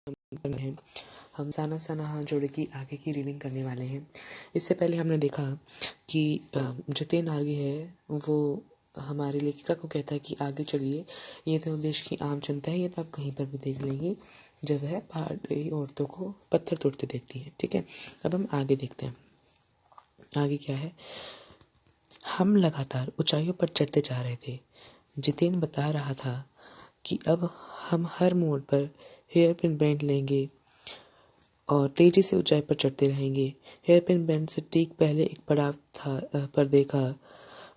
करना है। हम साना साना हाथ जोड़ के आगे की रीडिंग करने वाले हैं। इससे पहले हमने देखा कि जितेन आगे है वो हमारी लेखिका को कहता है कि आगे चलिए, ये तो देश की आम जनता है, ये तो आप कहीं पर भी देख लेंगे जब वह पहाड़ी औरतों को पत्थर तोड़ते देखती है। ठीक है, अब हम आगे देखते हैं। आगे क्या है? हम लगातार ऊंचाइयों पर चढ़ते जा रहे थे। जितेन बता रहा था कि अब हम हर मोड़ पर हेयर पिन बेंड लेंगे और तेजी से ऊंचाई पर चढ़ते रहेंगे। हेयर पिन बेंड से ठीक पहले एक पड़ाव पर देखा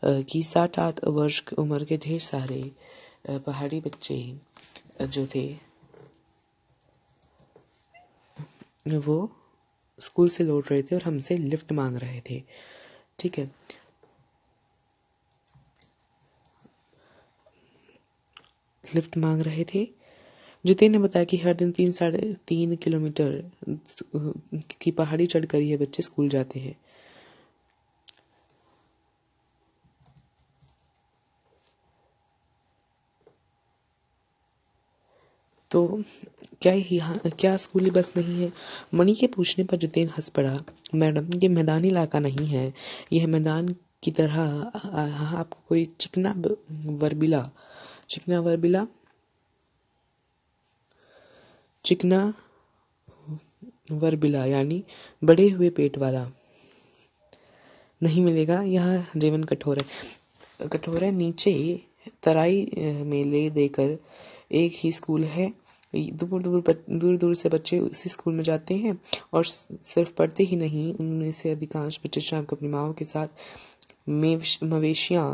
कि 7-8 वर्ष की उम्र के ढेर सारे पहाड़ी बच्चे जो थे वो स्कूल से लौट रहे थे और हमसे लिफ्ट मांग रहे थे। ठीक है, लिफ्ट मांग रहे थे। जितेन ने बताया कि हर दिन 3-3.5 किलोमीटर की पहाड़ी चढ़कर ये बच्चे स्कूल जाते हैं। तो क्या स्कूली बस नहीं है? मणि के पूछने पर जितेन हंस पड़ा। मैडम, ये मैदानी इलाका नहीं है। यह मैदान की तरह आपको कोई चिकना वर्बिला यानी बड़े हुए पेट वाला नहीं मिलेगा। यहाँ जीवन कठोर है। नीचे तराई में ले देकर एक ही स्कूल है। दूर दूर से बच्चे उसी स्कूल में जाते हैं और सिर्फ पढ़ते ही नहीं, उनमें से अधिकांश बच्चे शाम को अपनी माओ के साथ मवेशियां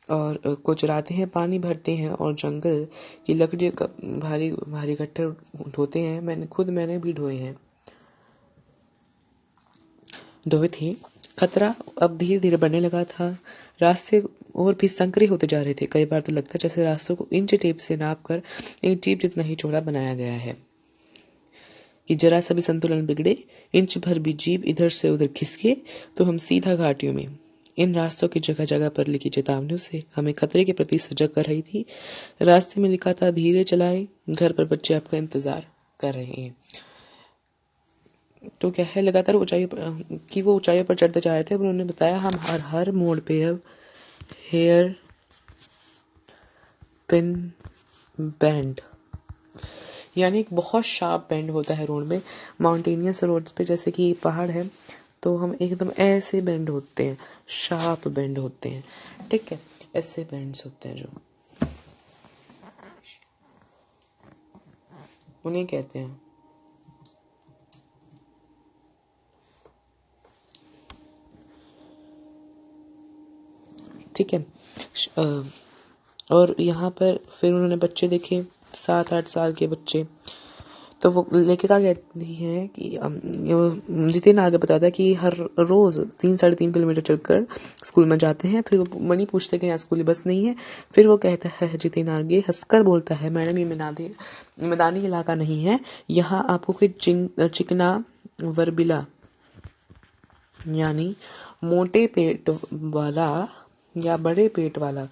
और को चराते हैं, पानी भरते हैं और जंगल की लकड़ी का भारी भारी गट्ठर ढोते हैं। मैंने भी ढोए थे। खतरा अब धीरे धीरे बढ़ने लगा था। रास्ते और भी संकरे होते जा रहे थे। कई बार तो लगता जैसे रास्तों को इंच टेप से नाप कर एक जीप जितना ही चौड़ा बनाया गया है कि जरा सा भी संतुलन बिगड़े, इंच भर भी जीप इधर से उधर खिसके तो हम सीधा घाटियों में। इन रास्तों की जगह जगह पर लिखी चेतावनियों से हमें खतरे के प्रति सजग कर रही थी। रास्ते में लिखा था, धीरे चलाएं, घर पर बच्चे आपका इंतजार कर रहे हैं। तो क्या है, लगातार वो ऊंचाइयों पर चढ़ते जा रहे थे। उन्होंने बताया हम हर मोड़ पे अब हेयर पिन बैंड यानी एक बहुत शार्प बैंड होता है रोड में, माउंटेनियस रोड्स पे, जैसे कि पहाड़ है तो हम एकदम ऐसे बैंड होते हैं, शार्प बैंड होते हैं। ठीक है, ऐसे बैंड्स होते हैं जो उन्हें कहते हैं। ठीक है, और यहाँ पर फिर उन्होंने बच्चे देखे, 7-8 साल के बच्चे। तो वो लेखिका कहती है कि जितेन आगे बताता है कि हर रोज 3-3.5 किलोमीटर चलकर स्कूल में जाते हैं। फिर वो मणि पूछते हैं कि यहाँ स्कूली बस नहीं है। फिर वो कहता है, जितेन आगे हंसकर बोलता है, मैडम ये मैदानी इलाका नहीं है। यहाँ आपको कोई चिकना वर्बिला यानी मोटे पेट वाला या बड़े पेट वाला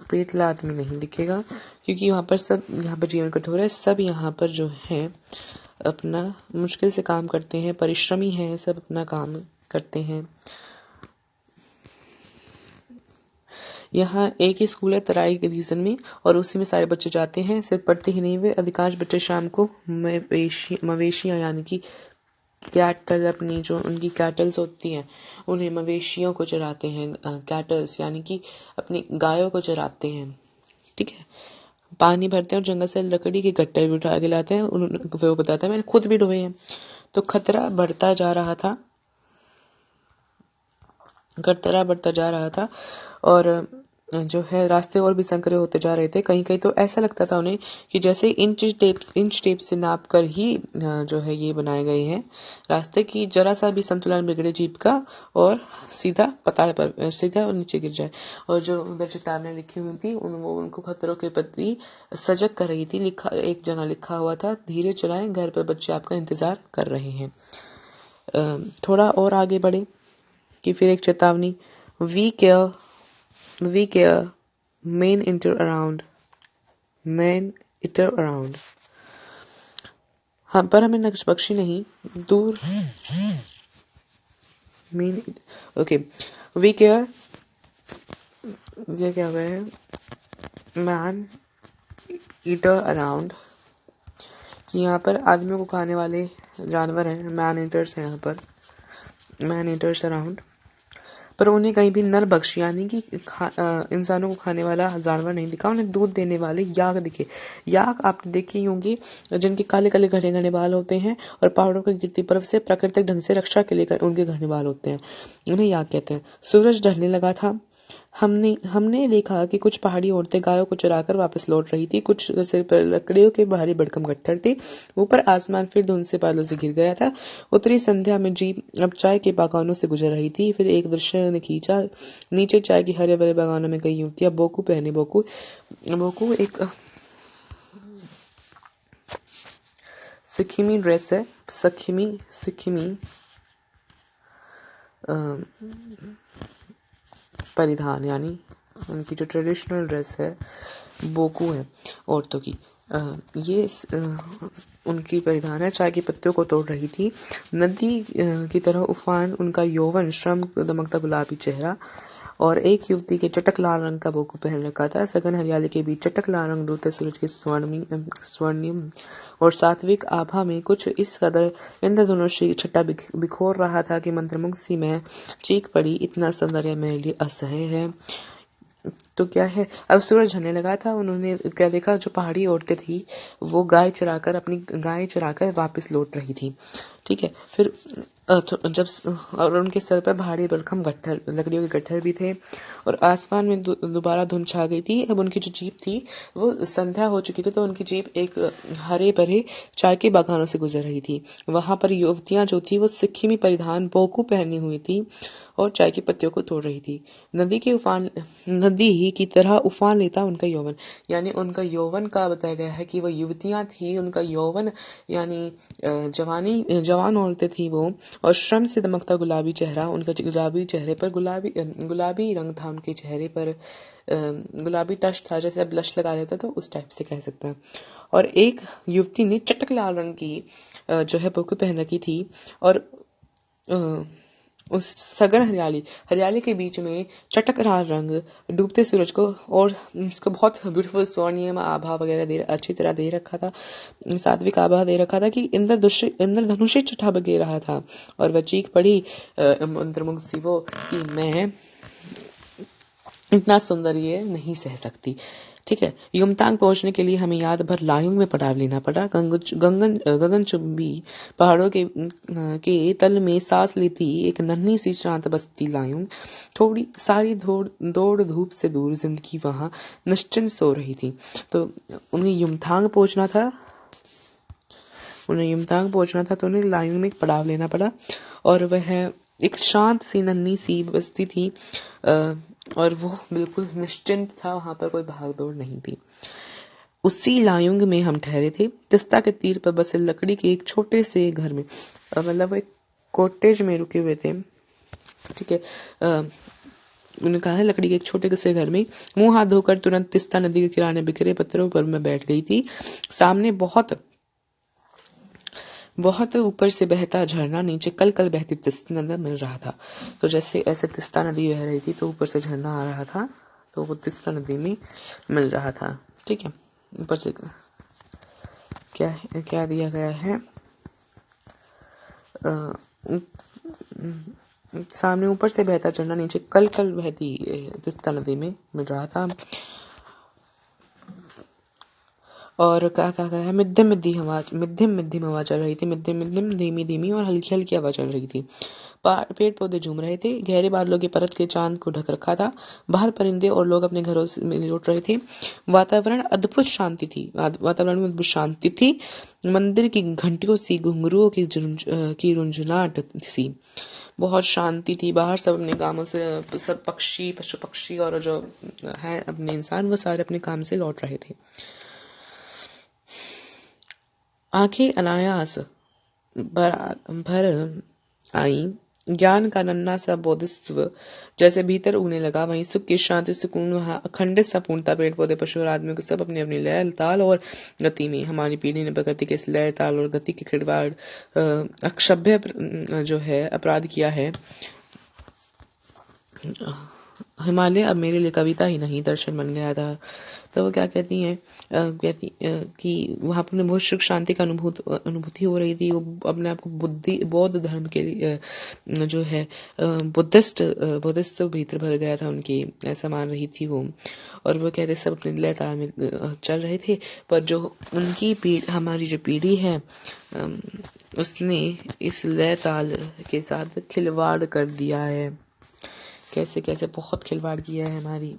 पेटला आदमी नहीं दिखेगा, क्योंकि यहाँ पर जीवन कठोर है। सब यहाँ पर जो है अपना मुश्किल से काम करते हैं, परिश्रमी हैं, सब अपना काम करते हैं। यहाँ एक ही स्कूल है तराई के रीजन में और उसी में सारे बच्चे जाते हैं। सिर्फ पढ़ते ही नहीं, वे अधिकांश बच्चे शाम को मवेशियां यानी कि कैटल, अपनी जो उनकी कैटल्स होती हैं उन्हें मवेशियों को चराते हैं। कैटल्स यानी कि अपनी गायों को चराते हैं। ठीक है, पानी भरते हैं और जंगल से लकड़ी के गट्टे भी उठा के लाते हैं। वो बताता है, मैंने खुद भी ढोए हैं। तो खतरा बढ़ता जा रहा था और जो है रास्ते और भी संकरे होते जा रहे थे। कहीं कहीं तो ऐसा लगता था उन्हें कि जैसे इंच टेप से नाप कर ही जो है ये बनाए गए हैं रास्ते, की जरा सा भी संतुलन बिगड़े जीप का और सीधा और नीचे गिर जाए। और जो चेतावनी लिखी हुई थी उनको खतरों के प्रति सजग कर रही थी। एक जगह लिखा हुआ था, धीरे चलाएं, घर पर बच्चे आपका इंतजार कर रहे हैं। थोड़ा और आगे बढ़े कि फिर एक चेतावनी, we care, men eater around. हाँ, पर हमें नक्श पक्षी नहीं, दूर मीन, ओके, वी केयर, ये क्या हुआ है, मैन ईटर अराउंड, कि यहाँ पर आदमियों को खाने वाले जानवर हैं, मैन ईटर्स हैं यहाँ पर, मैन ईटर्स अराउंड, पर उन्हें कहीं भी नर बख्श यानी कि इंसानों को खाने वाला जानवर नहीं दिखा। उन्हें दूध देने वाले याक दिखे। याक आपने देखे होंगे जिनके काले काले घने घने बाल होते हैं और पहाड़ों की गिरती बर्फ से प्राकृतिक ढंग से रक्षा के लिए उनके घने बाल होते हैं, उन्हें याक कहते हैं। सूरज ढलने लगा था। हमने देखा कि कुछ पहाड़ी औरतें गायों को चराकर वापस लौट रही थी। कुछ सिर पर लकड़ियों के भारी भरकम गट्ठर थे। ऊपर आसमान फिर धुंध से बादलों से घिर गया था। उत्तरी संध्या में जीप अब चाय के बागानों से गुजर रही थी। फिर एक दृश्य ने खींचा। नीचे चाय के हरे भरे बागानों में कई युवतियां बोकू पहने, बोकू बोकू एक सिक्किमी ड्रेस है, सिक्किमी परिधान, यानी उनकी जो ट्रेडिशनल ड्रेस है बोकू है औरतों की, ये उनकी परिधान है। चाय की पत्तियों को तोड़ रही थी। नदी की तरह उफान उनका यौवन, श्रम दमकता गुलाबी चेहरा, और एक युवती के चटक लाल रंग का बोकू पहन रखा था। सघन हरियाली के बीच चटक लाल रंग डूबते सूरज के स्वर्णिम और सात्विक आभा में कुछ इस कदर इंद्रधनुषी छटा बिखोर रहा था कि मंत्रमुग्ध सी मैं चीख पड़ी, इतना सौंदर्य मेरे लिए असह्य है। तो क्या है, अब सूरज ढलने लगा था। उन्होंने क्या देखा, जो पहाड़ी औरतें थी वो अपनी गाय चराकर वापस लौट रही थी। ठीक है, फिर जब और उनके सर पर भारी भरकम गट्ठर, लकड़ियों के गट्ठर भी थे और आसमान में दोबारा धुंध छा गई थी। अब उनकी जो जीप थी वो संध्या हो चुकी थी, तो उनकी जीप एक हरे भरे चाय के बागानों से गुजर रही थी। वहां पर युवतियां जो थी वो सिक्किमी परिधान बोकू पहनी हुई थी और चाय की पत्तियों को तोड़ रही थी। नदी ही की तरह उफान लेता उनका यौवन, यानी उनका यौवन का बताया गया है कि वो युवतियां थी, उनका यौवन यानी जवान औरतें थी वो, और श्रम से दमकता गुलाबी चेहरा, उनका गुलाबी चेहरे पर गुलाबी रंग था उनके चेहरे पर, गुलाबी टच था, जैसे ब्लश लगा लेता तो उस टाइप से कह सकते हैं। और एक युवती ने चटक लाल रंग की जो है बोकू पहन रखी थी और उस सघन हरियाली के बीच में चटक लाल रंग डूबते सूरज को और उसको बहुत ब्यूटीफुल स्वर्णिम आभा वगैरह अच्छी तरह दे रखा था, सात्विक आभा दे रखा था कि इंद्रधनुषी छठा बगे रहा था। और वह चीख पड़ी मंत्रमुग्ध सी वो कि मैं इतना सौंदर्य नहीं सह सकती। ठीक है, युमतांग पहुंचने के लिए हमें याद भर लायुंग में पड़ाव लेना पड़ा। गगनचुंबी पहाड़ों के तल में सांस लेती एक नन्ही सी शांत बस्ती लायुंग। थोड़ी सारी दौड़ धूप से दूर जिंदगी वहां निश्चिंत सो रही थी। तो उन्हें युमथांग पहुंचना था तो उन्हें लायुंग में एक पड़ाव लेना पड़ा और वह एक शांत सी नन्ही सी बस्ती थी और वो बिल्कुल निश्चिंत था, वहां पर कोई भाग दौड़ नहीं थी। उसी लायुंग में हम ठहरे थे, तिस्ता के तीर पर बसे लकड़ी के एक छोटे से घर में, मतलब एक कॉटेज में रुके हुए थे। ठीक है, उन्होंने कहा है लकड़ी के एक छोटे से घर में मुंह हाथ धोकर तुरंत तिस्ता नदी के किनारे बिखरे पत्थरों पर मैं बैठ गई थी। सामने बहुत ऊपर से बहता झरना, नीचे कल कल बहती तिस्ता नदी मिल रहा था। तो जैसे ऐसे तिस्ता नदी बह रही थी तो ऊपर से झरना आ रहा था, तो वो तिस्ता नदी में मिल रहा था। ठीक है, ऊपर से क्या दिया गया है, सामने ऊपर से बहता झरना, नीचे कल कल बहती तिस्ता नदी में मिल रहा था। और क्या है, मध्यम मध्यम हवा चल रही थी, मध्यम धीमी धीमी और हल्की हल्की हवा चल रही थी। पेड़ पौधे झूम रहे थे, गहरे बादलों की परत के चांद को ढक रखा था। बाहर परिंदे और लोग अपने घरों से लौट रहे थे। वातावरण में अद्भुत शांति थी। मंदिर की घंटियों सी, घुंघरुओं की रुंझुनाहट सी, बहुत शांति थी। बाहर सब अपने कामों से, सब पशु पक्षी और जो है अपने इंसान, वो सारे अपने काम से लौट रहे थे। आंखें अनायास भर आई ज्ञान का नन्हा सा बोधिस्त्व जैसे भीतर उगने लगा, वहीं सुख की शांति, सुकून, अखंडित सा पूर्णता, पेड़ पौधे, पशु और आदमी को सब अपनी अपनी लय, ताल और गति में। हमारी पीढ़ी ने प्रकृति के इस लय, ताल और गति के खिलवाड़ अक्षभ्य जो है अपराध किया है। हिमालय अब मेरे लिए कविता ही नहीं दर्शन बन गया था। तो वो क्या कहती हैं, कि वहां पर बहुत सुख शांति का अनुभूति हो रही थी। वो अपने आप को बौद्ध धर्म के लिए जो है बुद्धिस्ट भीतर भर गया था उनकी, ऐसा मान रही थी वो। और वो कहते सब अपने लय ताल में चल रहे थे। पर जो उनकी हमारी जो पीढ़ी है उसने इस लय ताल के साथ खिलवाड़ कर दिया है। कैसे कैसे बहुत खिलवाड़ किया है हमारी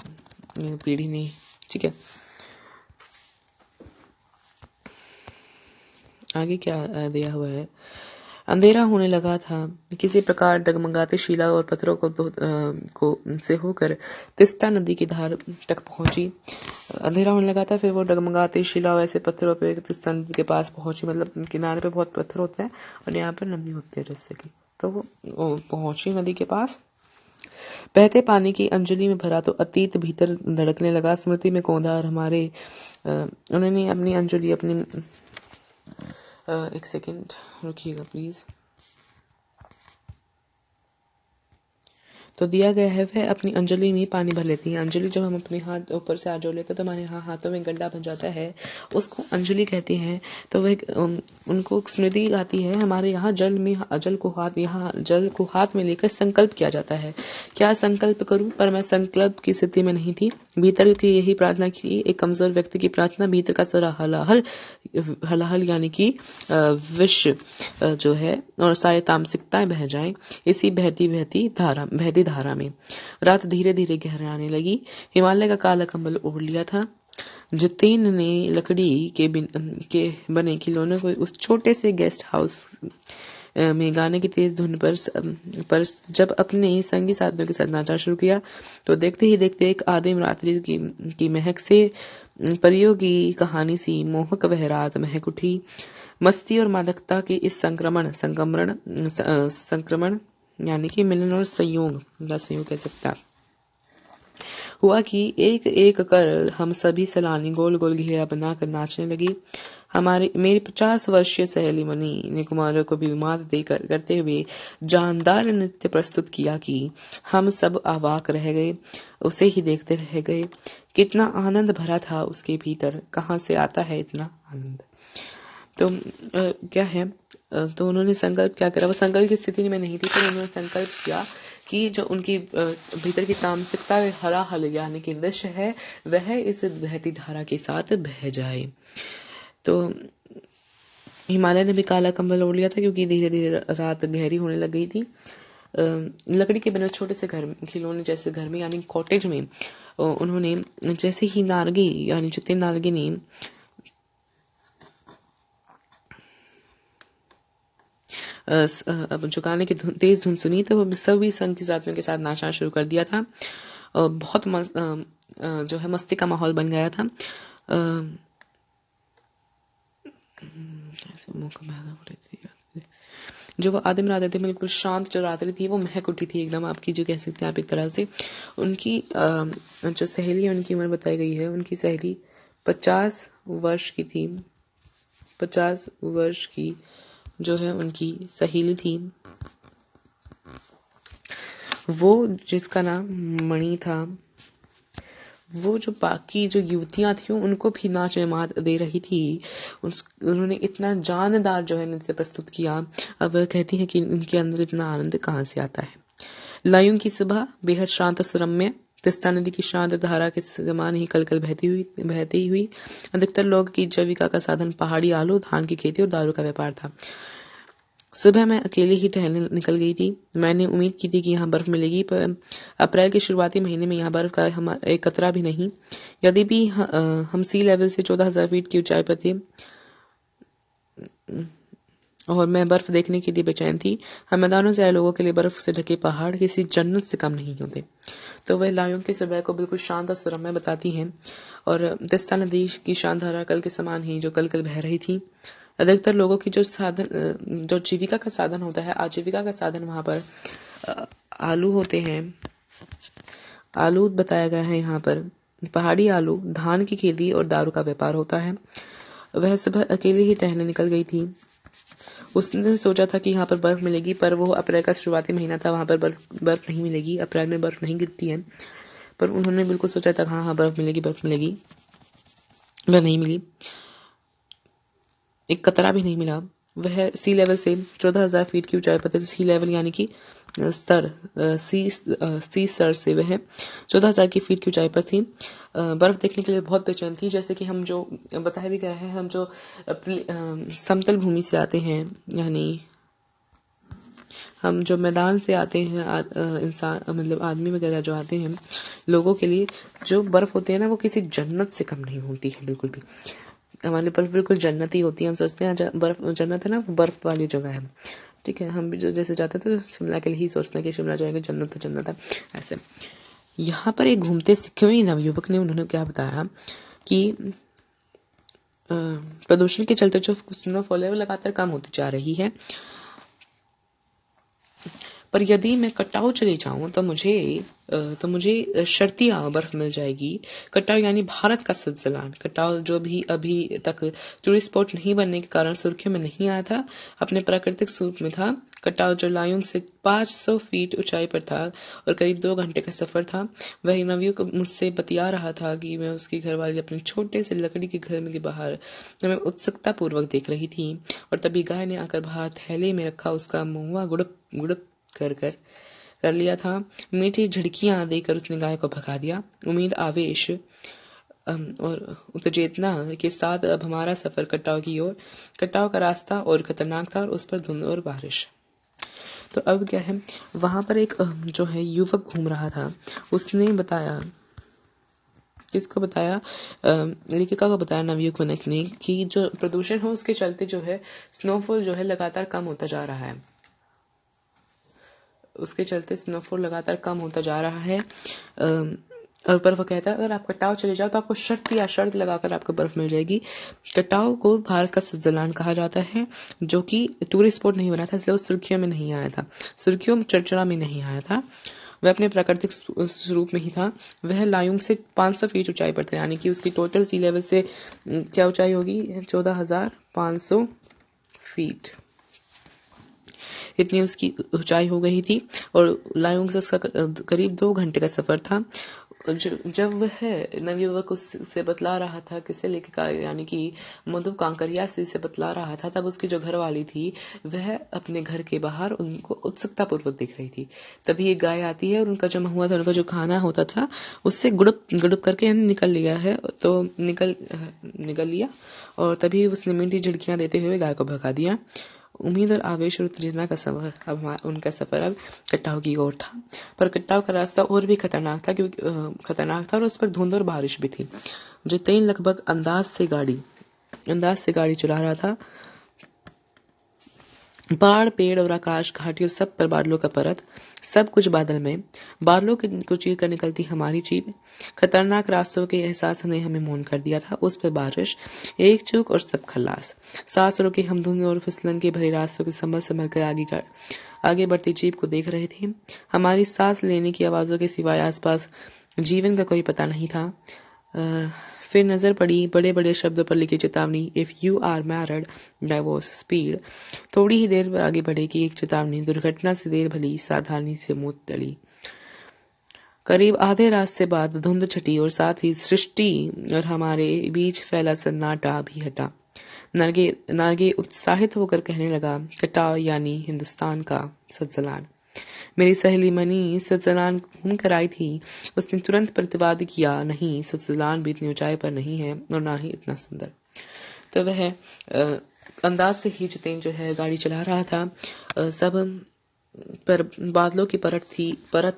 पीढ़ी ने। ठीक है, आगे क्या दिया हुआ है। अंधेरा होने लगा था, किसी प्रकार डगमगाते शिला और पत्थरों को से होकर तिस्ता नदी की धार तक पहुंची। अंधेरा होने लगा था, फिर वो डगमगाते शिला और ऐसे पत्थरों पे तिस्ता नदी के पास पहुंची। मतलब किनारे पे बहुत पत्थर होते हैं और यहाँ पर नदी होती है रस्से की। तो वो पहुंची नदी के पास। बहते पानी की अंजलि में भरा तो अतीत भीतर धड़कने लगा। स्मृति में कौंधा और हमारे उन्होंने अपनी अंजलि एक सेकेंड रुकिएगा प्लीज। तो दिया गया है वह अपनी अंजलि में पानी भर लेती है। अंजलि जब हम अपने हाथ ऊपर से हाथ जोड़ लेते हैं तो हमारे हाथों में गड्ढा बन जाता है, उसको अंजलि कहते हैं। तो वह उनको स्मृति आती है। हमारे यहाँ जल को हाथ में लेकर संकल्प किया जाता है। क्या संकल्प करूं, पर मैं संकल्प की स्थिति में नहीं थी। भीतर की यही प्रार्थना की, एक कमजोर व्यक्ति की प्रार्थना, भीतर का सारा हलाहल यानी कि विष जो है और सारे तामसिकताएं बह जाएं इसी बहती धारा में। रात धीरे धीरे गहराने लगी। हिमालय का काला कंबल ओढ़ लिया था। जितेन ने लकड़ी के बने खिलौनों को उस छोटे से गेस्ट हाउस में गाने की तेज धुन पर जब अपने संगी साथियों के साथ नाचना शुरू किया तो देखते ही देखते एक आदिम रात्रि की महक से परियों की कहानी सी मोहक वह रात महक उठी। मस्ती और मादकता के इस संक्रमण यानी कि मिलन और संयोग कह सकता हुआ कि एक एक कर हम सभी सैलानी गोल गोल घेरा बनाकर नाचने लगी। मेरी 50 वर्षीय सहेली मनी ने कुमारों को भी मात देकर करते हुए जानदार नृत्य प्रस्तुत किया कि हम सब अवाक रह गए, उसे ही देखते रह गए। कितना आनंद भरा था उसके भीतर, कहाँ से आता है इतना आनंद। तो क्या है, तो उन्होंने संकल्प क्या करा, वो संकल्प की स्थिति में नहीं थी, तो उन्होंने संकल्प किया कि जो उनकी भीतर की तामसिकता हलाहल यानी कि विष है वह इस बहती धारा के साथ बह जाए। तो हिमालय ने भी काला कंबल ओढ़ लिया था क्योंकि धीरे धीरे रात गहरी होने लग गई थी। लकड़ी के बने छोटे से घर, खिलौने जैसे घर में यानी कॉटेज में उन्होंने जैसे ही नारगी यानी जितने नारगी ने जो गाने की तेज धुन सुनी तो सभी संग के साथियों के साथ नाचना शुरू कर दिया था। बहुत जो है मस्ती का माहौल बन गया था। जो वो आदिम रात थी बिल्कुल शांत जो रात्रि थी वो महक उठी थी एकदम, आपकी जो कह सकते हैं आप एक तरह से। उनकी जो सहेली है उनकी उम्र बताई गई है, उनकी सहेली 50 वर्ष की थी। 50 वर्ष की जो है उनकी सहेली थी, वो जिसका नाम मणि था। वो जो बाकी जो युवतियां थी उनको भी नाच में मात दे रही थी। उन्होंने इतना जानदार जो है नृत्य प्रस्तुत किया। अब वह कहती है कि उनके अंदर इतना आनंद कहाँ से आता है। लायूं की सुबह बेहद शांत सुरम्य, तिस्ता नदी की शांत धारा के समान ही कलकल बहती हुई। अधिकतर लोग की जीविका का साधन पहाड़ी आलू, धान की खेती और दारू का व्यापार था। सुबह मैं अकेले ही टहलने निकल गई थी। मैंने उम्मीद की थी कि यहाँ बर्फ मिलेगी, पर अप्रैल के शुरुआती महीने में यहाँ बर्फ का एक कतरा भी नहीं। यदि भी हम सी लेवल से 14,000 फीट की ऊंचाई पर थे और मैं बर्फ देखने के लिए बेचैन थी। हम मैदानों से आए लोगों के लिए बर्फ से ढके पहाड़ किसी जन्नत से कम नहीं होते। तो वह लायूं की सुबह को बिल्कुल शांत और सुरम्य बताती हैं। और तिस्ता नदी की शांत धारा कल के समान ही जो कल बह रही थी, अधिकतर लोगों की जो जीविका का साधन होता है, आजीविका का साधन वहाँ पर आलू होते हैं। आलू बताया गया है यहाँ पर, पहाड़ी आलू, धान की खेती और दारू का व्यापार होता है। वह सुबह अकेली ही टहलने निकल गई थी। उसने सोचा था कि यहाँ पर बर्फ मिलेगी, पर वो अप्रैल का शुरुआती महीना था, वहां पर बर्फ नहीं मिलेगी। अप्रैल में बर्फ नहीं गिरती है, पर उन्होंने बिल्कुल सोचा था हाँ बर्फ मिलेगी, वह नहीं मिली। एक कतरा भी नहीं मिला। वह सी लेवल से 14,000 फीट की ऊंचाई पर थे। सी लेवल यानी कि स्तर, सी स्तर से वह 14,000 की फीट की ऊंचाई पर थी। बर्फ देखने के लिए बहुत बेचैन थी। जैसे कि हम जो बताया भी गया है, हम जो समतल भूमि से आते हैं, यानी हम जो मैदान से आते हैं, इंसान मतलब आदमी वगैरह जो आते हैं, लोगों के लिए जो बर्फ होती है ना, वो किसी जन्नत से कम नहीं होती है बिल्कुल भी। हमारे बर्फ बिल्कुल जन्नत ही होती है। हम सोचते हैं बर्फ जन्नत है ना, बर्फ वाली जगह है, ठीक है। हम भी जो जैसे जाते थे तो शिमला के लिए ही सोचते हैं कि शिमला जाएंगे, जन्नत तो जन्नत है। ऐसे यहाँ पर एक घूमते सीखे हुए नवयुवक ने, उन्होंने क्या बताया कि प्रदूषण के चलते जो स्नोफॉल है वो लगातार कम होती जा रही है, पर यदि मैं कटाव चली जाऊं तो मुझे शर्तिया बर्फ मिल जाएगी। कटाव यानी भारत का स्विट्जरलैंड। कटाव जो भी अभी तक टूरिस्ट स्पॉट नहीं बनने के कारण सुर्खियों में नहीं आया था, अपने प्राकृतिक स्वरूप में था। कटाव जो लायुंग से 500 फीट ऊंचाई पर था और करीब 2 घंटे का सफर था। वही नवयुवक मुझसे बतिया रहा था कि मैं उसकी घरवाली अपने छोटे से लकड़ी के घर में के बाहर मैं उत्सुकता पूर्वक देख रही थी, और तभी गाय ने आकर बाहर थैले में रखा उसका मुंह गुड़प गुड़प कर लिया था। मीठी झिड़कियां देकर उसने गाय को भगा दिया। उम्मीद, आवेश और उत्तेजना के साथ अब हमारा सफर कटाव की ओर। कटाव का रास्ता और खतरनाक था और उस पर धुंध और बारिश। तो अब क्या है, वहां पर एक जो है युवक घूम रहा था। उसने बताया, किसको बताया, लेखिका को बताया, नवयुवक ने, कि जो प्रदूषण हो उसके चलते जो है स्नोफॉल जो है लगातार कम होता जा रहा है। उसके चलते स्नोफॉल लगातार कम होता जा रहा है। और पर वो कहता है अगर आप कटाव चले जाओ तो आपको शर्त लगाकर आपको बर्फ मिल जाएगी। कटाव को भारत का स्विट्जरलैंड कहा जाता है, जो कि टूरिस्ट स्पॉट नहीं बना था, इसलिए वो सुर्खियों में नहीं आया था, सुर्खियों में चर्चा में नहीं आया था। वह अपने प्राकृतिक स्वरूप में ही था। वह लायुंग से 500 फीट ऊंचाई पर था, यानी कि उसकी टोटल सी लेवल से क्या ऊंचाई होगी, 14,500 फीट, इतनी उसकी ऊंचाई हो गई थी। और लायुंग से उसका करीब 2 घंटे का सफर था। जब वह नवयुवक उससे बतला रहा था, किसे लेखिका यानी कि मधु कांकरिया से बतला रहा था, तब उसकी जो घर वाली थी वह अपने घर के बाहर उनको उत्सुकता पूर्वक देख रही थी। तभी एक गाय आती है और उनका जमा हुआ था, उनका जो खाना होता था उससे गुड़प गुड़प करके निकल लिया है, तो निकल लिया, और तभी उसने मीठी झिड़कियां देते हुए गाय को भगा दिया। उम्मीद और आवेश और उत्तेजना का सफर अब उनका सफर अब कटाव की ओर था, पर कटाव का रास्ता और भी खतरनाक था, क्योंकि खतरनाक था और उस पर धुंध और बारिश भी थी। जितेन लगभग अंदाज से गाड़ी चला रहा था। पहाड़, पेड़ और आकाश, घाटियों, सब पर बादलों का परत, सब कुछ बादल में। बादलों को चीर कर निकलती हमारी जीप। खतरनाक रास्तों के एहसास ने हमें मौन कर दिया था। उस पर बारिश, एक चूक और सब खल्लास। सांस रोके हम धुंध और फिसलन के भरे रास्तों के संभल कर आगे बढ़ती जीप को देख रहे थे। हमारी सांस लेने की आवाजों के सिवाय आसपास जीवन का कोई पता नहीं था। फिर नजर पड़ी बड़े बड़े शब्दों पर लिखी चेतावनी, if you are married divorce speed. थोड़ी ही देर आगे बढ़ेगी एक चेतावनी, दुर्घटना से देर भली सावधानी से मौत टली। करीब आधे रास्ते बाद धुंध छटी और साथ ही सृष्टि और हमारे बीच फैला सन्नाटा भी हटा। नागे उत्साहित होकर कहने लगा, कटाव यानी हिंदुस्तान का स्विट्जरलैंड। मेरी सहेली मनी स्विट्जरलैंड घूम कर आई थी। उसने तुरंत प्रतिवाद किया, नहीं, स्विट्जरलैंड भी इतनी ऊंचाई पर नहीं है और ना ही इतना सुंदर। तो वह अंदाज से ही जितेन जो है गाड़ी चला रहा था। सब पर बादलों की परत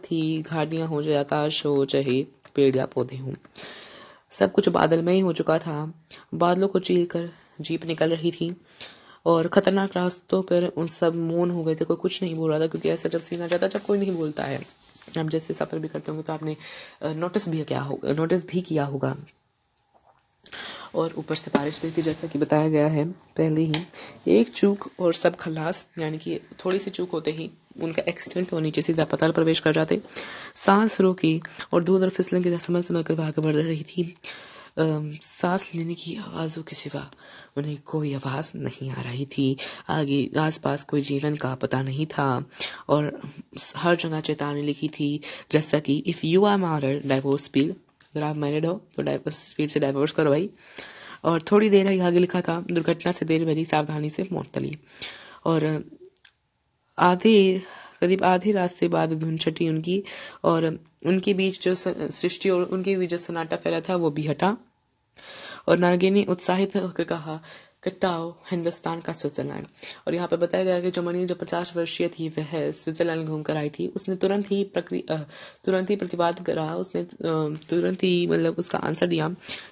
थी, घाटियां हो चाहे आकाश हो चाहे पेड़ या पौधे हों, सब कुछ बादलमय हो चुका था। बादलों को चीर कर जीप निकल रही थी और खतरनाक रास्तों पर उन सब मौन हो गए थे, कोई कुछ नहीं बोल रहा था, क्योंकि ऐसा जब सीन आ जाता है जब कोई नहीं बोलता है। आप जैसे सफर भी करते होंगे तो आपने नोटिस भी किया होगा। और ऊपर से बारिश भी थी, जैसा कि बताया गया है पहले ही। एक चूक और सब खलास, यानी कि थोड़ी सी चूक होते ही उनका एक्सीडेंट और नीचे सीधा पाताल प्रवेश कर जाते। सांस रोकी और दूर फिसलन की समझ समझ कर आगे बढ़ रही थी। सांस लेने की आवाजों के सिवा उन्हें कोई आवाज नहीं आ रही थी। आगे आसपास कोई जीवन का पता नहीं था और हर जगह चेतावनी लिखी थी, जैसा कि if you are married divorce speed, अगर आप मैरिड हो तो स्पीड से डाइवोर्स करो भाई। और थोड़ी देर ही आगे लिखा था, दुर्घटना से देर भरी सावधानी से मोड़तली। और करीब आधी रात से बाद धुन छटी उनकी, और उनके बीच जो सृष्टि और उनके बीच जो सन्नाटा फैला था वो भी हटा। और नारगिनी उत्साहित होकर कहा, कटाओ हिंदुस्तान का स्विट्जरलैंड। और यहाँ पे बताया गया कि जो मनी जो 50 वर्षीय थी वह स्विट्जरलैंड घूमकर आई थी। उसने तुरंत ही प्रतिवाद करा। उसने तुरंत ही मतलब उसका आंसर दिया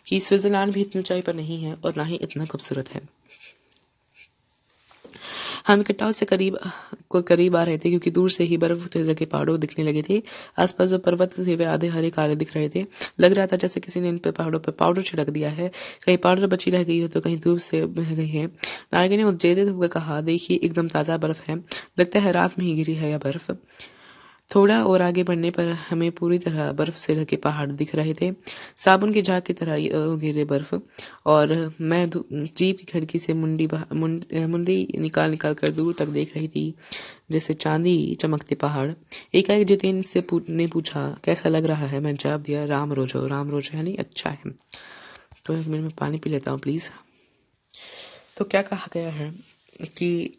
कि स्विट्जरलैंड भी इतनी ऊंचाई पर नहीं है और ना ही इतना खूबसूरत है। हम कटाव से करीब आ रहे थे, क्योंकि दूर से ही बर्फ के पहाड़ों दिखने लगे थे। आसपास जो पर्वत थे वे आधे हरे काले दिख रहे थे। लग रहा था जैसे किसी ने इन पे पहाड़ों पर पाउडर छिड़क दिया है। कहीं पाउडर बची रह गई हो तो कहीं धूप से बह गई है। नारगिनी ने उत्तेजित होकर कहा, देखिए एकदम ताजा बर्फ है, लगता है रात में ही गिरी है यह बर्फ। थोड़ा और आगे बढ़ने पर हमें पूरी तरह बर्फ से ढके पहाड़ दिख रहे थे, साबुन की झाग की तरह गिरे बर्फ। और मैं जीप की खिड़की से मुंडी निकाल कर दूर तक देख रही थी, जैसे चांदी चमकते पहाड़। एकाएक जितेन ने पूछा, कैसा लग रहा है? मैं जवाब दिया, राम रोजो यानी अच्छा है। तो एक मिनट में पानी पी लेता हूँ प्लीज। तो क्या कहा गया है कि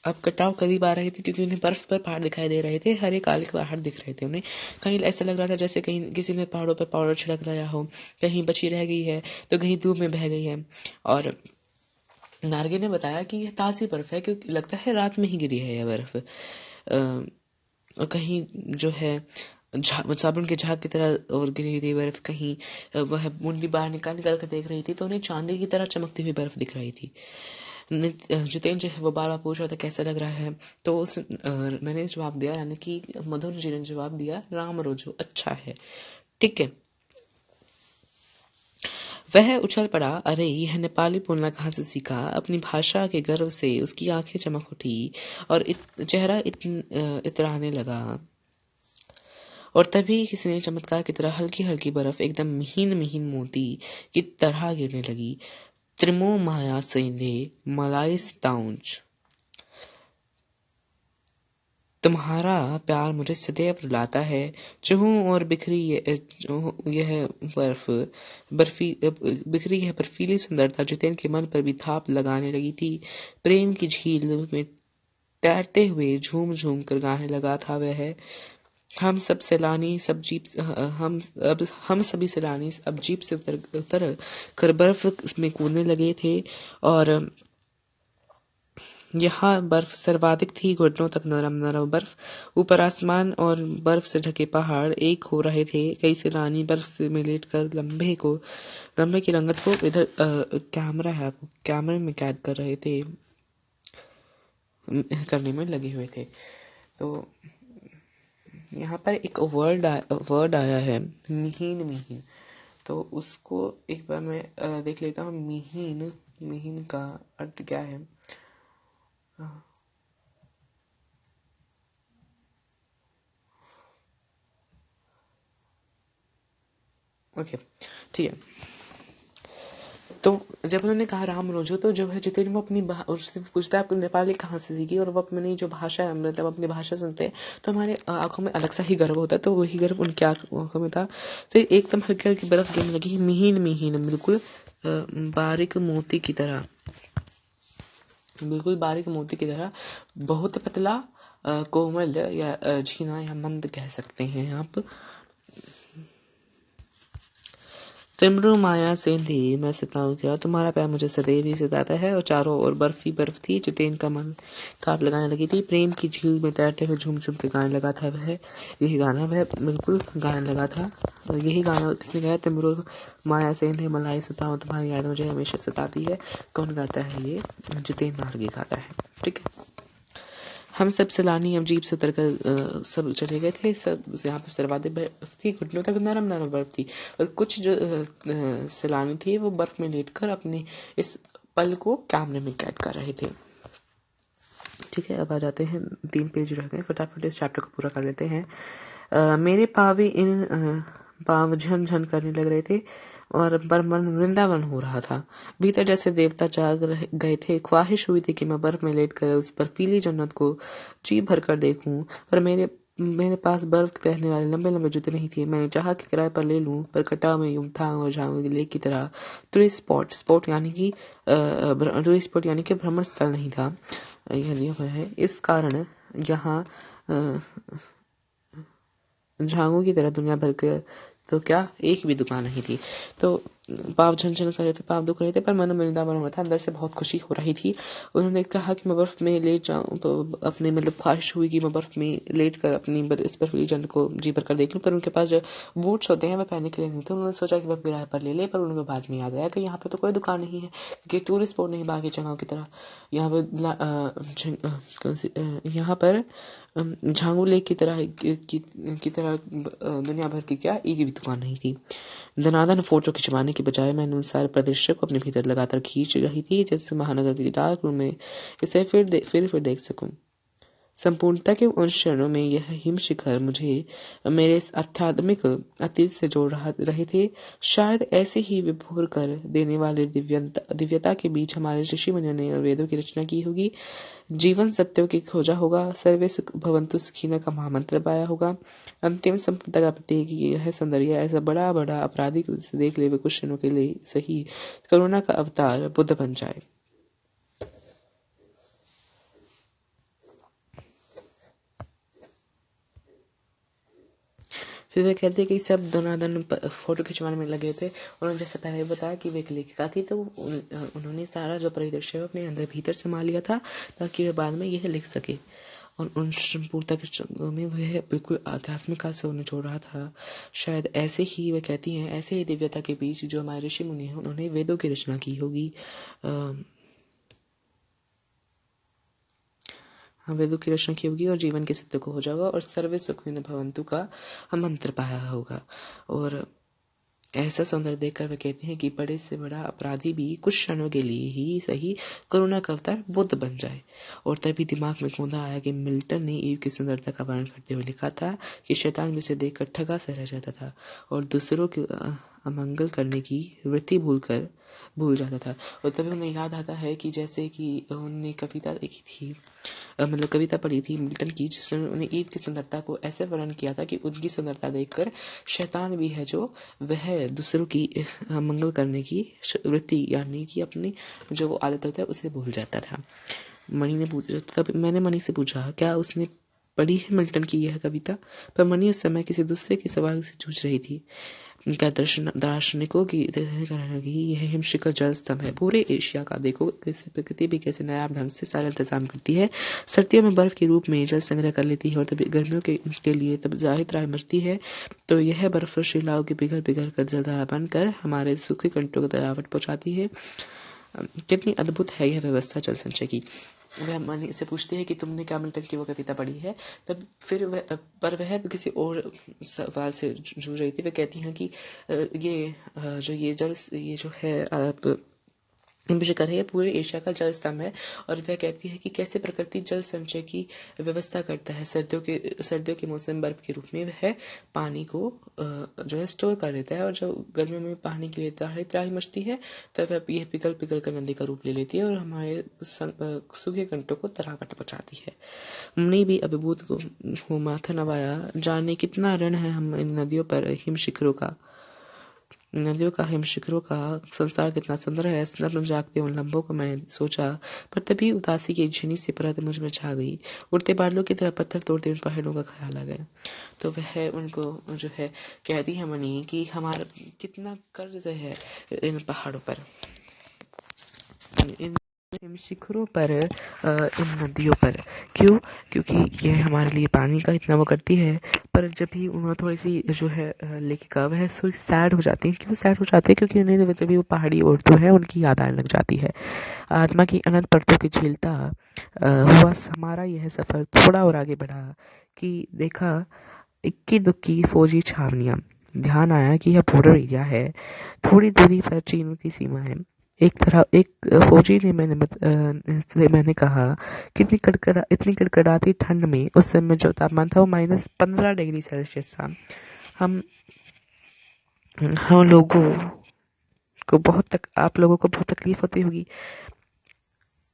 अब कटाव करीब आ रही थी, क्योंकि उन्हें बर्फ पर पहाड़ दिखाई दे रहे थे, हरे काले पहाड़ दिख रहे थे उन्हें। कहीं ऐसा लग रहा था जैसे कहीं किसी ने पहाड़ों पर पाउडर छिड़क रहा हो, कहीं बची रह गई है तो कहीं धूप में बह गई है। और नारगे ने बताया कि यह ताज़ी बर्फ है, क्योंकि लगता है रात में ही गिरी है यह बर्फ। और कहीं जो है साबुन के झाग की तरह और गिरी हुई थी बर्फ। कहीं वह मुंडी बाहर निकाल कर देख रही थी तो उन्हें चांदी की तरह चमकती हुई बर्फ दिख रही थी। जितेन जो है वो बार बार पूछ रहा था कैसा लग रहा है, तो मैंने जवाब दिया, यानी कि मधुर जी ने जवाब दिया, राम रोजो अच्छा है, ठीक है। वह उछल पड़ा, अरे यह नेपाली बोलना कहाँ से सीखा? अपनी भाषा के गर्व से उसकी आंखें चमक उठी और चेहरा इतराने लगा। और तभी किसी ने चमत्कार की तरह हल्की हल्की बर्फ एकदम महीन महीन मोती की तरह गिरने लगी। त्रिमो माया सेंधे मलाई स्ताउंच, तुम्हारा प्यार मुझे सदैव रुलाता है। चूहों और बिखरी यह बर्फीली सुंदरता जितेन के मन पर भी थाप लगाने लगी थी। प्रेम की झील में तैरते हुए झूम झूम कर गाने लगा था वह। हम सभी सैलानी अब जीप से उतर कर बर्फ में कूदने लगे थे। और यहाँ बर्फ सर्वाधिक थी, घुटनों तक नरम नरम बर्फ। ऊपर आसमान और बर्फ से ढके पहाड़ एक हो रहे थे। कई सैलानी बर्फ से में लेटकर लम्बे की रंगत को इधर कैमरे में कैद कर रहे थे, करने में लगे हुए थे। तो यहाँ पर एक वर्ड आया है, मिहीन। तो उसको एक बार मैं देख लेता हूँ। मिहीन का अर्थ क्या है? ओके, ठीक है। तो जब उन्होंने कहा राम रोजो, तो जो है जितेन वो उससे पूछता है आपको नेपाली कहाँ से सीखी, और वो अपनी जो भाषा है, मतलब अपनी भाषा सुनते हैं तो हमारे आंखों में अलग सा ही गर्व होता है। तो वही गर्व उनकी आंखों में था। फिर एकदम हल्की हल्की बर्फ गिरने लगी, महीन बिल्कुल बारीक मोती की तरह, बहुत पतला, कोमल या झीना या मंद कह सकते हैं आप। त्रिमरु माया सेंधी मैं सताऊं क्या, तुम्हारा प्यार मुझे सदैव ही सताता है। और चारों ओर बर्फ ही बर्फ थी। जितेन का मन थाप लगाने लगी थी। प्रेम की झील में तैरते हुए झूम झूम के गाने लगा था वह। यही गाना वह बिल्कुल गाने लगा था। और यही गाना किसने गाया? त्रिमरु माया सेंधी मलाई सताऊं तुम्हारी याद मुझे हमेशा सताती है। कौन गाता है ये? जितेन नारगी गाता है, ठीक है। हम सब सैलानी अब जीप से उतरकर सब चले गए थे। सब यहाँ पे सर्वाधिक बर्फ थी, घुटनों तक नरम नरम बर्फ थी, और कुछ जो सैलानी थे वो बर्फ में लेटकर अपने इस पल को कैमरे में कैद कर रहे थे। ठीक है, अब आ जाते हैं, 3 पेज रह गए, फटाफट इस चैप्टर को पूरा कर लेते हैं। मेरे पावे इन पाव झन झन करने लग रहे थे और पर मन वृंदावन हो रहा था। भीतर जैसे देवता जाग गए थे। ख्वाहिश हुई थी कि मैं बर्फ में लेट कर उस बर्फीली जन्नत को जी भर कर देखूं, पर मेरे पास बर्फ पहनने वाले लंबे लंबे जूते नहीं थे। मैंने चाहा कि किराए पर ले लूं, पर कटाव में युमथांग और झांगों की लेक की तरह टूरिस्ट स्पॉट यानी कि भ्रमण स्थल नहीं था। यह नियम है, इस कारण यहाँ झांगों की तरह दुनिया भर के तो क्या एक भी दुकान नहीं थी। तो पाव झनझन कर रहे थे, पाव दुख रहे थे, पर मन वृंदावन हुआ था। अंदर से बहुत खुशी हो रही थी। उन्होंने कहा कि मैं बर्फ में लेट जाऊं, तो अपने मतलब ख्वाहिश हुई कि मैं बर्फ में लेट कर अपनी इस बर्फीली जन्नत को जी भर कर देख लूं, पर उनके पास जो बूट्स होते हैं वह पहनने के लिए नहीं थे। उन्होंने सोचा कि वह किराए पर ले ले, पर उनको बाद में याद आया कि यहाँ पे तो कोई दुकान नहीं है, क्योंकि टूरिस्ट स्पॉट नहीं बाकी जगहों की तरह। यहाँ पर झांगू लेक की तरह दुनिया भर की क्या एक भी दुकान नहीं थी। धनाधन फोटो खिंचवाने के बजाय मैंने उन सारे परिदृश्य को अपने भीतर लगातार खींच रही थी, जैसे महानगर की डार्क रूम में इसे फिर देख सकूं। संपूर्णता के उन क्षणों में यह हिम शिखर मुझे मेरे आध्यात्मिक अतीत से जोड़ रहे थे। शायद ऐसे ही विभोर कर देने वाले दिव्यता के बीच हमारे ऋषि मुनियों ने वेदों की रचना की होगी। जीवन सत्यों की खोजा होगा, सर्वे भवन्तु सुखिनः का महामंत्र पाया होगा। अंतिम संपूर्णता का प्रतीक यह सौंदर्य ऐसा बड़ा बड़ा अपराधी से देख ले वे कुछ क्षणों के लिए सही करुणा का अवतार बुद्ध बन जाए। फिर वे कहते कि सब धनाधन फोटो खिंचवाने में लगे थे। उन्होंने जैसे पहले बताया कि वे एक लेखिका थी, तो उन्होंने सारा जो परिदृश्य अपने अंदर भीतर संभाल लिया था, ताकि वे बाद में यह लिख सके। और उन संपूर्णता के क्षणों में वह बिल्कुल आध्यात्मिक से उन्हें जोड़ रहा था। शायद ऐसे ही वे कहती हैं, ऐसे ही दिव्यता के बीच जो हमारे ऋषि मुनि हैं उन्होंने वेदों की रचना की होगी। वेदों की रचना की होगी और जीवन के सत्य को हो जाएगा, और सर्वे सुखिनः भवन्तु का मंत्र पाया होगा। और ऐसा सौंदर्य देखकर वे कहते हैं कि बड़े से बड़ा अपराधी भी कुछ क्षणों के लिए ही सही करुणा का अवतार बुद्ध बन जाए। और तभी दिमाग में कौंधा आया कि मिल्टन ने ईव की सुंदरता का वर्णन करते हुए लिखा था कि शैतान भी उसे देखकर ठगा सा रह जाता था और दूसरों के अमंगल करने की वृत्ति भूल जाता था। और तभी उन्हें याद आता है कि जैसे कि उन्होंने कविता देखी थी, मतलब कविता पढ़ी थी मिल्टन की, जिसने उन्हें ईव की सुंदरता को ऐसे वर्णन किया था कि उनकी सुंदरता देखकर शैतान भी है जो वह दूसरों की मंगल करने की वृत्ति यानी कि अपनी जो आदत होता है उसे भूल जाता था। मणि ने पूछा, तब मैंने मणि से पूछा क्या उसने पढ़ी है मिल्टन की यह कविता, पर मणि उस समय किसी दूसरे के सवाल से जूझ रही थी। क्या दार्शनिकों की यह हिमशिखर जल स्तंभ है। पूरे एशिया का देखो कैसे प्रकृति भी कैसे नायाब ढंग से सारा इंतजाम करती है। सर्दियों में बर्फ के रूप में जल संग्रह कर लेती है और तभी गर्मियों के लिए तब जाहिर राह मचती है, तो यह बर्फ शिलाओं के पिघल कर जलधारा बनकर हमारे सूखे कंटों को तरावट पहुंचाती है। कितनी अद्भुत है यह व्यवस्था जल संचय की। वह मणि से पूछती है कि तुमने क्या मिल्टन की वो कविता पढ़ी है। तब फिर वह किसी और सवाल से जूझ रही थी। वह कहती हैं कि ये जो है हिमशिखर है, पूरे एशिया का जल स्तंभ है। और वह कहती है कि कैसे प्रकृति जल संचय की व्यवस्था करता है। सर्दियों के मौसम बर्फ के रूप में वह पानी को जो है स्टोर कर देता है, और जब गर्मियों में पानी के लिए त्राही मचती है तो वह यह पिघल कर नदी का रूप ले लेती है और हमारे सूखे कंटों को तरावट पहुंचाती है। मणि भी अभिभूत को माथा नवाया, जाने कितना ऋण है हम इन नदियों का हिमशिखरों का। संसार कितना सुंदर है। स्वप्न जागते उन लम्हों को मैंने सोचा, पर तभी उदासी की झिनी सी परत मुझ में छा गई। उड़ते बादलों की तरह पत्थर तोड़ते उन पहाड़ों का ख्याल आ गया। तो वह उनको जो है कहती है मणि कि हमारा कितना कर्ज है इन पहाड़ों पर, इन इन शिखरों पर, इन नदियों पर। क्यों? क्योंकि यह हमारे लिए पानी का इतना वो करती है, पर जब भी उन्हें थोड़ी सी जो है लेखिका वह थोड़ी सैड हो जाती है। क्यों सैड हो जाती है? क्योंकि उन्हें जब भी वो पहाड़ी औरतों है उनकी याद आने लग जाती है। आत्मा की अनंत परतों की झीलता हुआ हमारा यह सफर थोड़ा और आगे बढ़ा कि देखा इक्की दुक्की फौजी छावनियां। ध्यान आया कि यह बॉर्डर एरिया है, थोड़ी दूरी पर चीन की सीमा है। एक फौजी ने मैंने कहा, इतनी कड़कड़ाती ठंड में उस समय जो तापमान था वो -15 डिग्री सेल्सियस था। हम लोगों को आप लोगों को बहुत तकलीफ होती होगी।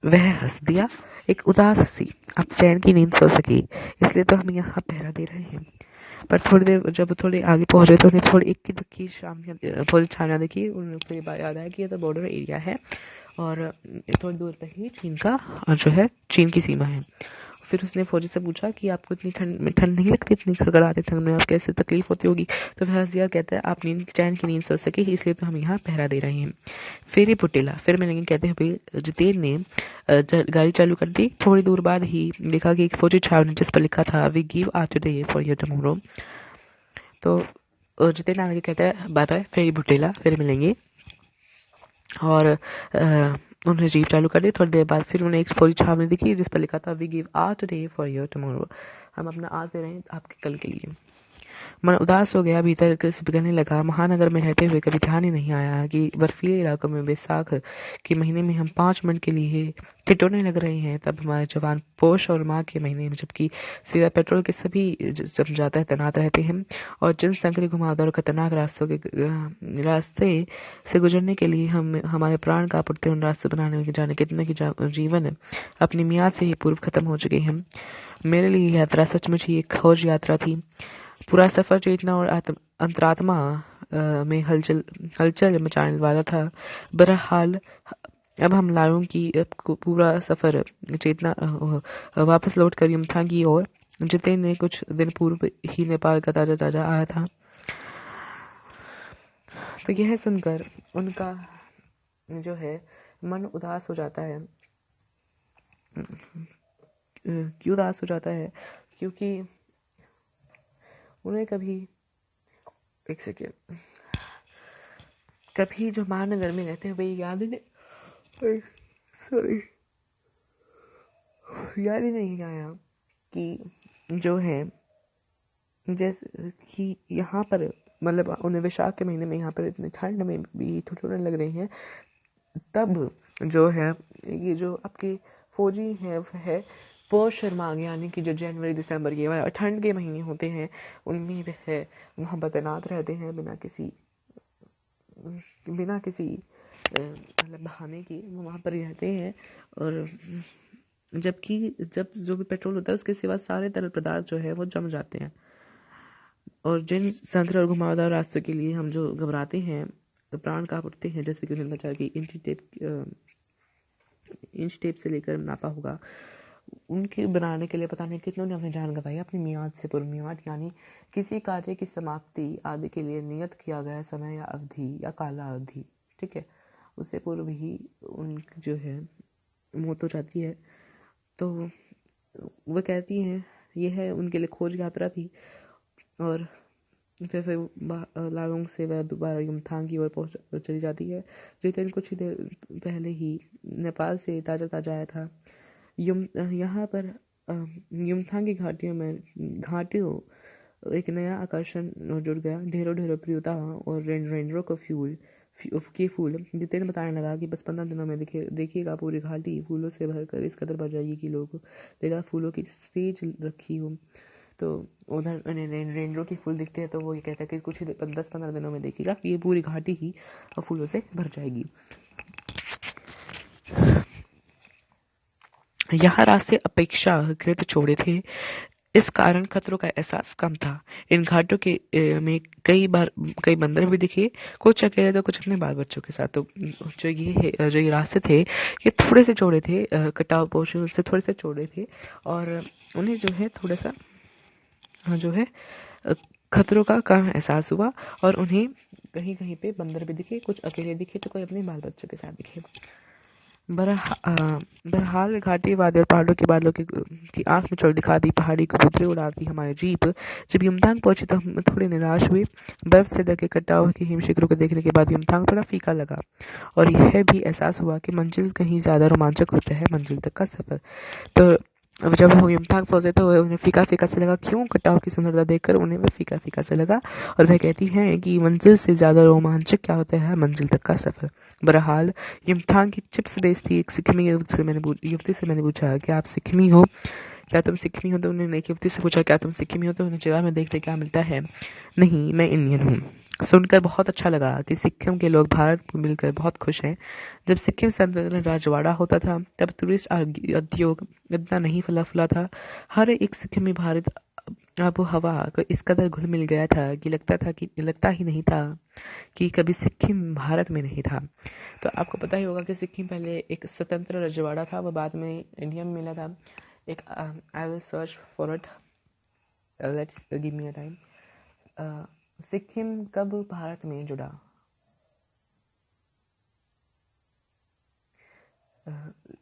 वह हंस दिया, एक उदास हंसी। अब चैन की नींद सो सकी, इसलिए तो हम यहाँ पहरा दे रहे हैं। पर थोड़ी देर जब थोड़े आगे पहुंचे तो उन्हें थोड़ी इक्की दुक्की फौजी छावनियां देखी। उनको ये बात याद आया कि ये तो बॉर्डर एरिया है और थोड़ी दूर पर ही चीन की सीमा है। फिर उसने फौजी से पूछा कि आपको इतनी ठंड नहीं लगती? इतनी कड़कड़ाती ठंड में आप कैसे तकलीफ होती होगी? तो वह हंस दिया, कहता है आप चैन की नींद सो सके इसलिए तो हम यहाँ पहरा दे रहे हैं। फिर ही पुटेला फिर मैंने कहते हुए जितेन ने गाड़ी चालू कर दी। थोड़ी दूर बाद ही देखा कि एक फौजी छावनी जिस पर लिखा था we give our today for your tomorrow. तो जितेन आगे कहता है बाय बाय, फिर भुटेला फिर मिलेंगे। और उन्हें जीप चालू कर दी। थोड़ी देर बाद फिर उन्हें एक फौजी छावनी दिखी जिस पर लिखा था we give our today for your tomorrow. हम अपना आज दे रहे हैं आपके कल के लिए। मन उदास हो गया, भीतर पिघलने लगा। महानगर में रहते हुए कभी ध्यान ही नहीं आया कि बर्फीले इलाकों में बैसाख के महीने में हम 5 मिनट के लिए ठिठुरने लग रहे हैं। तब हमारे जवान पोष और माघ के महीने में, जबकि सीधा पेट्रोल के सभी जाता है तैनात रहते हैं और जनसंकरी घुमावदार और खतरनाक रास्ते से गुजरने के लिए हम हमारे प्राण कांप उठते उन रास्ते बनाने में जाने कितने की जीवन अपनी मियाद से ही पूर्व खत्म हो चुके हैं। मेरे लिए यात्रा सचमुच ही एक खोज यात्रा थी। पूरा सफर चेतना और अंतरात्मा में हलचल मचाने वाला था। बहरहाल अब हम लायों की पूरा सफर चेतना वापस लौट कर यमथांग की ओर। जितेन ने कुछ दिन पूर्व ही नेपाल का ताजा आया था। तो यह सुनकर उनका जो है मन उदास हो जाता है। क्यों उदास हो जाता है? क्योंकि उन्हें कभी जो महानगर में रहते हैं वही याद ही नहीं आया कि जो है जैसे कि यहाँ पर मतलब उन्हें वैशाख के महीने में यहाँ पर इतनी ठंड में भी ठिठुरने लग रहे हैं। तब जो है ये जो आपके फौजी हैं वह पौष और माघ यानी कि जो जनवरी दिसंबर ये वाला ठंड के महीने होते हैं उनमें वह वहाँ पर तैनात रहते हैं बिना किसी मतलब बहाने के वहाँ पर रहते हैं। और जब जो भी पेट्रोल होता है उसके सिवा सारे तरल पदार्थ जो है वो जम जाते हैं। और जिन संकर और घुमावदार रास्तों के लिए हम जो घबराते हैं प्राण कांप उठते हैं, जैसे कि उन्होंने बताया कि इंच टेप से लेकर नापा होगा, उनके बनाने के लिए पता नहीं कितनों ने अपनी जान गंवाई। अपनी मियाद से पूर्व मियाद यानी किसी कार्य की समाप्ति आदि के लिए नियत किया गया समय या अवधि या काला अवधि, ठीक है, उससे पूर्व ही उनकी जो है मौत हो जाती है। तो वो कहती हैं यह उनके लिए खोज यात्रा थी। और फिर लायोंग से वह दोबारा यमथांग की ओर चली जाती है। जितेन कुछ ही देर पहले ही नेपाल से ताजा आया था। यहाँ पर यमथांग की घाटियों एक नया आकर्षण जुड़ गया। ढेरों प्रियता और रेंड्रो का फूल। जितेन बताने लगा कि बस 15 दिनों में देखिएगा पूरी घाटी फूलों से भरकर इस कदर भर जाएगी कि लोग देखा फूलों की स्टेज रखी हो। तो उधर रेंड्रो की फूल दिखते हैं तो वो ये कहता है कि कुछ ही 10-15 दिनों में देखिएगा ये पूरी घाटी ही फूलों से भर जाएगी। यहाँ रास्ते अपेक्षाकृत चौड़े थे, इस कारण खतरों का एहसास कम था। इन घाटों के में कई बंदर भी दिखे, कुछ अकेले तो कुछ अपने बाल बच्चों के साथ। तो जो ये रास्ते थे ये थोड़े से चौड़े थे, कटाव पोर्शन से थोड़े से चौड़े थे और उन्हें जो है थोड़ा सा जो है खतरों का कम एहसास हुआ। और उन्हें कहीं पे बंदर भी दिखे, कुछ अकेले दिखे तो कोई अपने बाल बच्चों के साथ दिखे। बहरहाल घाटी वादी और पहाड़ों के बादलों की आंख में चोट दिखा दी, पहाड़ी कबूतरें उड़ा दी हमारी जीप। जब युमथांग पहुंची तो हम थोड़े निराश हुए। बर्फ से ढके कटाव के हिम शिखरों को देखने के बाद युमथांग थोड़ा फीका लगा और यह भी एहसास हुआ कि मंजिल कहीं ज्यादा रोमांचक होता है मंजिल तक का सफर। तो अब जब हम युमथांग पहुंचे तो उन्हें फीका फीका से लगा। क्यों? कटाव की सुंदरता देखकर उन्हें वह फीका फीका से लगा और वह कहती हैं कि मंजिल से ज्यादा रोमांचक क्या होता है मंजिल तक का सफर। बहरहाल युमथांग की चिप्स बेचती एक सिक्किमी युवती से मैंने पूछा, क्या आप सिक्किमी हो? क्या तुम सिक्किमी हो? तो उन्होंने एक युवती से पूछा, क्या तुम सिक्किमी हो? तो उन्हें जवाब में देखते क्या मिलता है, नहीं मैं इंडियन हूँ। सुनकर बहुत अच्छा लगा कि सिक्किम के लोग भारत को मिलकर बहुत खुश हैं। जब सिक्किम संतुलन राजवाड़ा होता था तब टूरिस्ट उद्योग इतना नहीं फला फुला था। हर एक सिक्किमी भारत आबो हवा को इस कदर घुल मिल गया था कि लगता ही नहीं था कि कभी सिक्किम भारत में नहीं था। तो आपको पता ही होगा कि सिक्किम पहले एक स्वतंत्र रजवाड़ा था, वह बाद में इंडिया में मिला था। एक I will search for it, let's give me a time. Sikkim कब भारत में जुड़ा?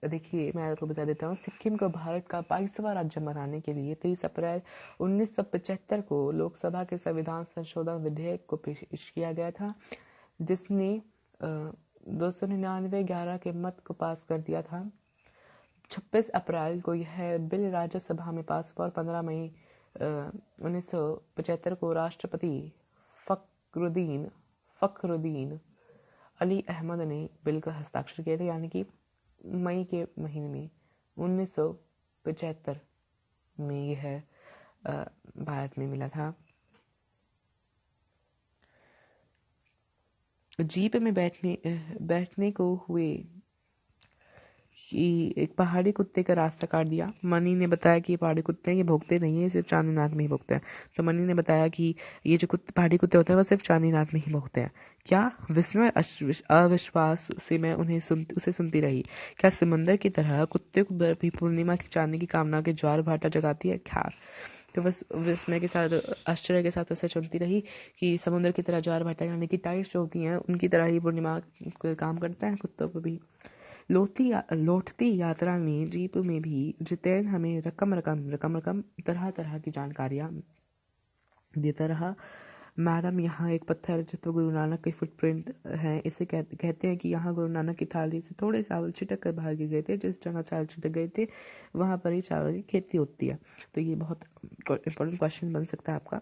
देखिए मैं आपको बता देता हूँ, सिक्किम को भारत का 22वां राज्य बनाने के लिए 23 अप्रैल 1975 को लोकसभा के संविधान संशोधन विधेयक को पेश किया गया था, जिसने 299-11 के मत को पास कर दिया था। 26 अप्रैल को यह बिल राज्यसभा में पास हुआ और 15 मई 1975 को राष्ट्रपति फखरुद्दीन अली अहमद ने बिल का हस्ताक्षर किए थे, यानी कि मई के महीने में 1975 में यह भारत में मिला था। जीप में बैठने को हुए कि एक पहाड़ी कुत्ते का रास्ता काट दिया। मनी ने बताया कि ये पहाड़ी कुत्ते हैं, ये भोगते नहीं है, सिर्फ चांदीनाथ में ही भोगते हैं। तो मनी ने बताया कि ये जो पहाड़ी कुत्ते होते हैं वो सिर्फ चांदीनाथ में ही भोगते हैं। क्या? विस्मय अविश्वास से मैं उसे सुनती रही। क्या समंदर की तरह कुत्ते को भी पूर्णिमा की चांदनी की कामना के ज्वार भाटा जगाती है? खैर, तो बस विस्मय के साथ आश्चर्य के साथ उसे सुनती रही कि समुद्र की तरह ज्वार भाटा यानी कि टाइड्स जो होती हैं उनकी तरह ही पूर्णिमा काम करता है कुत्तों को भी। लौटती यात्रा में जीप में भी जितेन हमें रकम तरह तरह की जानकारियां देता रहा। मैडम, यहाँ एक पत्थर है जिस पर गुरु नानक के फुटप्रिंट हैं। इसे कहते हैं कि यहाँ गुरु नानक की थाली से थोड़े चावल छिटक कर बाहर गिर गए थे। जिस जगह चावल छिटक गए थे वहाँ पर ही चावल की खेती होती है। तो ये बहुत इंपॉर्टेंट क्वेश्चन बन सकता है आपका,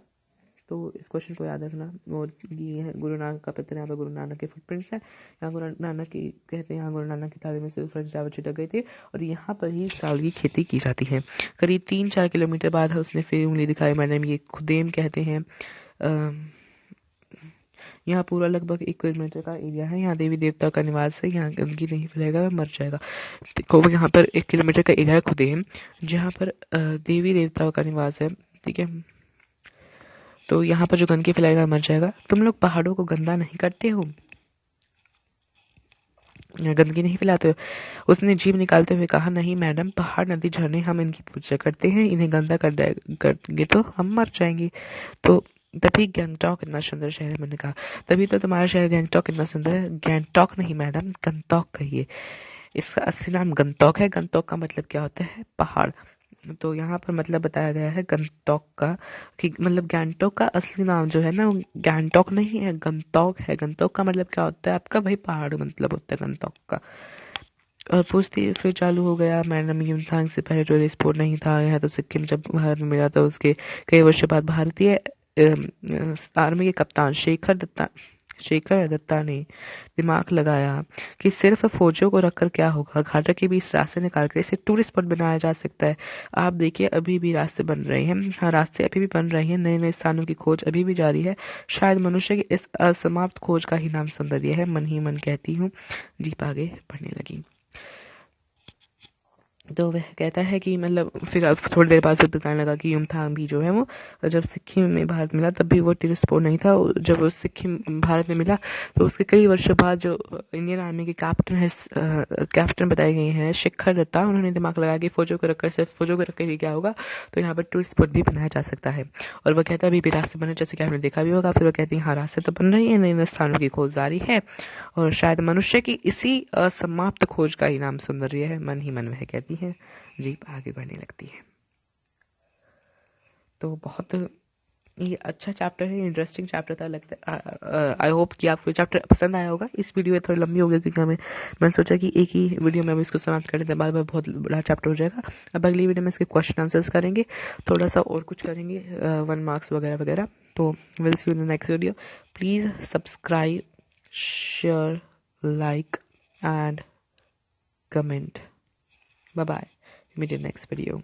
तो इस क्वेश्चन को याद रखना। और ये है गुरु नानक का पत्र, यहाँ पर गुरु नानक के फुटप्रिंट्स है। यहाँ गुरु नानक की कहते हैं यहाँ गुरु नानक की थाली में से फ्रेंच चावल छिटक गए थे और यहाँ पर ही चावल की खेती की जाती है। करीब 3-4 किलोमीटर बाद उसने फिर उंगली दिखाई। मैडम, ये खुदेम कहते हैं। यहाँ पूरा लगभग 1 किलोमीटर का एरिया है। यहाँ देवी देवता का निवास है। यहाँ गंदगी नहीं फैलेगा, वह मर जाएगा। देखो यहाँ पर 1 किलोमीटर का एरिया है खुदेम, जहाँ पर देवी देवताओं का निवास है। ठीक है, तो यहाँ पर जो गंदगी फैलाएगा मर जाएगा। तुम लोग पहाड़ों को गंदा नहीं करते हो, गंदगी नहीं फैलाते हो? उसने जीभ निकालते हुए कहा, नहीं मैडम, पहाड़ नदी झरने हम इनकी पूजा करते हैं, इन्हें गंदा करेंगे तो हम मर जाएंगे। तो तभी गैंगटॉक इतना सुंदर शहर है। मैंने कहा, तभी तो तुम्हारा शहर गैंगटॉक इतना सुंदर है। गैंगटॉक नहीं मैडम, गंगटॉक कहिए। इसका असली नाम गंगटॉक है। गंगटॉक का मतलब क्या होता है? पहाड़। तो यहाँ पर मतलब बताया गया है गंगटॉक का, कि मतलब गैंगटॉक का असली नाम जो है ना वो गैंगटॉक नहीं है, गंगटॉक है। गंगटॉक का मतलब क्या होता है आपका? भाई पहाड़ मतलब होता है गंगटॉक का। और पूछती फिर चालू हो गया, मैडम युमथांग से पहले टूरिस्ट स्पॉट नहीं था यहाँ, तो सिक्किम जब भारत में मिला था उसके कई वर्षों बाद भारतीय आर्मी के कप्तान शेखर दत्ता ने दिमाग लगाया कि सिर्फ फौजियों को रखकर क्या होगा, घाटा के बीच रास्ते निकालकर इसे टूरिस्ट स्पॉट बनाया जा सकता है। आप देखिए अभी भी रास्ते बन रहे हैं। हाँ, रास्ते अभी भी बन रहे हैं, नए नए स्थानों की खोज अभी भी जारी है। शायद मनुष्य की इस असमाप्त खोज का ही नाम सौंदर्य है, मन ही मन कहती हूँ। जीप आगे बढ़ने लगी। तो वह कहता है कि मतलब फिर अब थोड़ी देर बाद फिर बताने लगा कि युमथांग भी जो है वो जब सिक्किम में भारत मिला तब भी वो टिरस्पोर्ट नहीं था। जब वो सिक्किम भारत में मिला तो उसके कई वर्षों बाद जो इंडियन आर्मी के कैप्टन बताए गए हैं शिखर दत्ता, उन्होंने दिमाग लगा कि फौजों को रखकर सिर्फ फौजों को रखकर ही क्या होगा, तो यहाँ पर टूरिस्ट स्पॉट भी बनाया जा सकता है। और वह कहता है अभी भी रास्ते बने, जैसे कि आपने देखा भी होगा। फिर वो कहती है हाँ रास्ते तो बन रही है, नए नए स्थानों की खोज जारी है और शायद मनुष्य की इसी असमाप्त खोज का ही नाम सौंदर्य है। मन ही मन वह कहती है, जीप आगे बढ़ने लगती है। तो बहुत ये अच्छा चैप्टर है, इंटरेस्टिंग चैप्टर था। लगता है आई होप कि आपको चैप्टर पसंद आया होगा। इस वीडियो में थोड़ी लंबी हो गई क्योंकि मैंने सोचा कि एक ही वीडियो में हम इसको समाप्त कर देते हैं, बाद में बहुत बड़ा चैप्टर हो जाएगा। अब अगली वीडियो में इसके क्वेश्चन आंसर्स करेंगे, थोड़ा सा और कुछ करेंगे, 1 मार्क्स वगैरह वगैरह। तो will see you in the next video. Please subscribe, share, like and comment. Bye bye. Meet you in the next video.